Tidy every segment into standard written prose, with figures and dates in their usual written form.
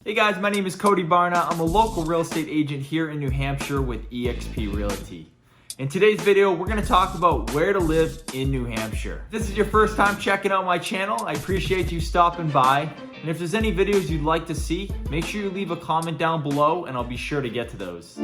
Hey guys, my name is Cody Barna. I'm a local real estate agent here in New Hampshire with eXp Realty. In today's video, we're going to talk about where to live in New Hampshire. If this is your first time checking out my channel, I appreciate you stopping by. And if there's any videos you'd like to see, make sure you leave a comment down below and I'll be sure to get to those.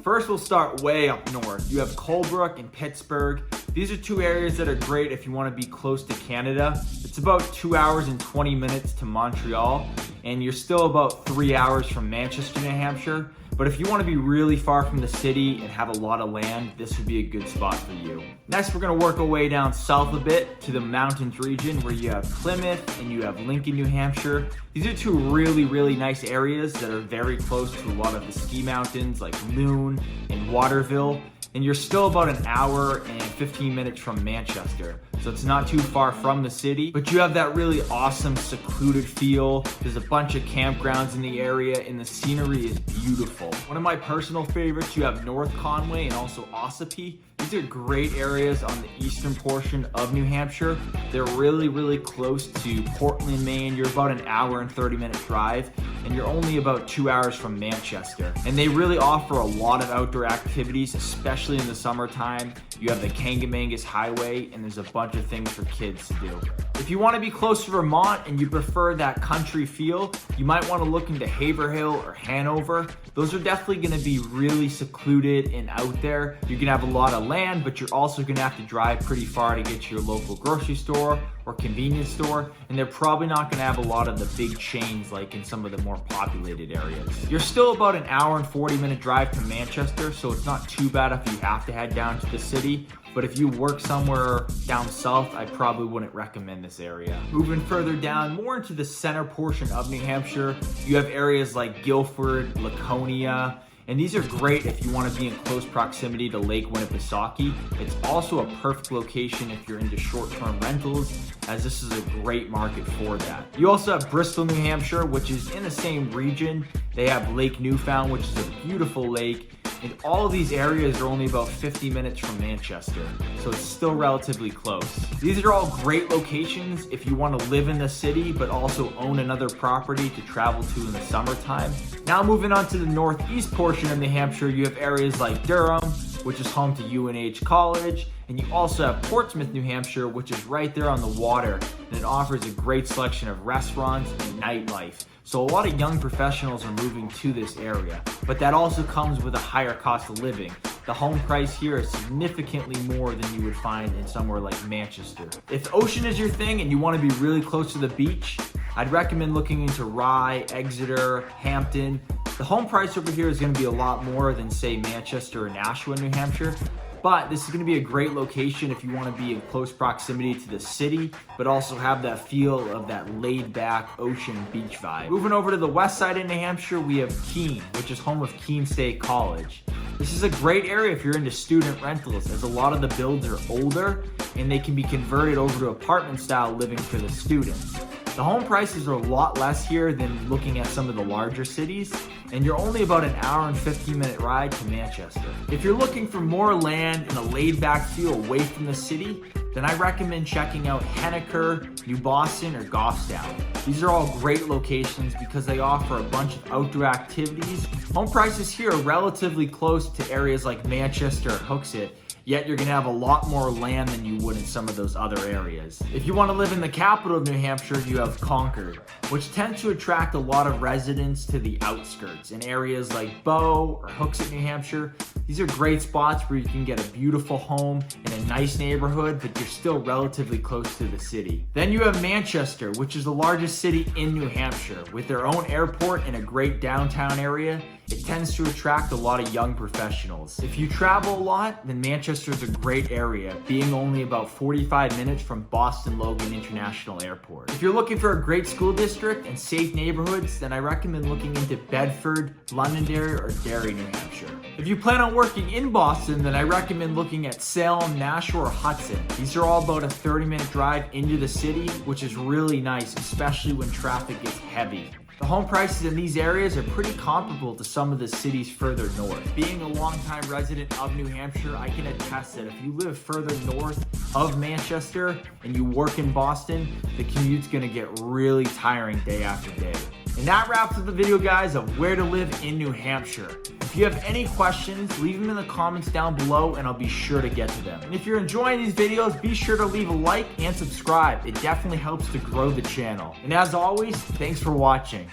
First, we'll start way up north. You have Colebrook and Pittsburgh. These are two areas that are great if you want to be close to Canada. It's about 2 hours and 20 minutes to Montreal, and you're still about 3 hours from Manchester, New Hampshire. But if you want to be really far from the city and have a lot of land, this would be a good spot for you. Next, we're going to work our way down south a bit to the mountains region where you have Plymouth and you have Lincoln, New Hampshire. These are two really nice areas that are very close to a lot of the ski mountains like Loon and Waterville. And you're still about an hour and 15 minutes from Manchester. So it's not too far from the city, but you have that really awesome secluded feel. There's a bunch of campgrounds in the area and the scenery is beautiful. One of my personal favorites, you have North Conway and also Ossipee. These are great areas on the eastern portion of New Hampshire. They're really close to Portland, Maine. You're about an hour and 30-minute drive, and you're only about 2 hours from Manchester. And they really offer a lot of outdoor activities, especially in the summertime. You have the Kangamangas Highway, and there's a bunch of things for kids to do. If you want to be close to Vermont and you prefer that country feel, you might want to look into Haverhill or Hanover. Those are definitely going to be really secluded and out there. You're going to have a lot of land, but you're also going to have to drive pretty far to get to your local grocery store or convenience store, and they're probably not going to have a lot of the big chains like in some of the more populated areas. You're still about an hour and 40-minute drive to Manchester, so it's not too bad if you have to head down to the city. But if you work somewhere down south, I probably wouldn't recommend this area. Moving further down, more into the center portion of New Hampshire, you have areas like Guilford, Laconia, and these are great if you want to be in close proximity to Lake Winnipesaukee. It's also a perfect location if you're into short-term rentals, as this is a great market for that. You also have Bristol, New Hampshire, which is in the same region. They have Lake Newfound, which is a beautiful lake. And all of these areas are only about 50 minutes from Manchester, so it's still relatively close. These are all great locations if you want to live in the city, but also own another property to travel to in the summertime. Now moving on to the northeast portion of New Hampshire, you have areas like Durham, which is home to UNH College, and you also have Portsmouth, New Hampshire, which is right there on the water, and it offers a great selection of restaurants and nightlife. So a lot of young professionals are moving to this area, but that also comes with a higher cost of living. The home price here is significantly more than you would find in somewhere like Manchester. If the ocean is your thing and you want to be really close to the beach, I'd recommend looking into Rye, Exeter, Hampton. The home price over here is going to be a lot more than say Manchester or Nashua, New Hampshire. But this is going to be a great location if you want to be in close proximity to the city, but also have that feel of that laid-back ocean beach vibe. Moving over to the west side of New Hampshire, we have Keene, which is home of Keene State College. This is a great area if you're into student rentals, as a lot of the builds are older and they can be converted over to apartment-style living for the students. The home prices are a lot less here than looking at some of the larger cities, and you're only about an hour and 15-minute ride to Manchester. If you're looking for more land and a laid-back feel away from the city, then I recommend checking out Henniker, New Boston, or Goffstown. These are all great locations because they offer a bunch of outdoor activities. Home prices here are relatively close to areas like Manchester or Hooksett, yet you're gonna have a lot more land than you would in some of those other areas. If you wanna live in the capital of New Hampshire, you have Concord, which tends to attract a lot of residents to the outskirts in areas like Bow or Hooksett, New Hampshire. These are great spots where you can get a beautiful home in a nice neighborhood, but you're still relatively close to the city. Then you have Manchester, which is the largest city in New Hampshire. With their own airport and a great downtown area, it tends to attract a lot of young professionals. If you travel a lot, then Manchester is a great area, being only about 45 minutes from Boston Logan International Airport. If you're looking for a great school district and safe neighborhoods, then I recommend looking into Bedford, Londonderry, or Derry, New Hampshire. If you plan on working in Boston, then I recommend looking at Salem, Nashua, or Hudson. These are all about a 30-minute drive into the city, which is really nice, especially when traffic gets heavy. The home prices in these areas are pretty comparable to some of the cities further north. Being a longtime resident of New Hampshire, I can attest that if you live further north of Manchester and you work in Boston, the commute's gonna get really tiring day after day. And that wraps up the video, guys, of where to live in New Hampshire. If you have any questions, leave them in the comments down below and I'll be sure to get to them. And if you're enjoying these videos, be sure to leave a like and subscribe. It definitely helps to grow the channel. And as always, thanks for watching.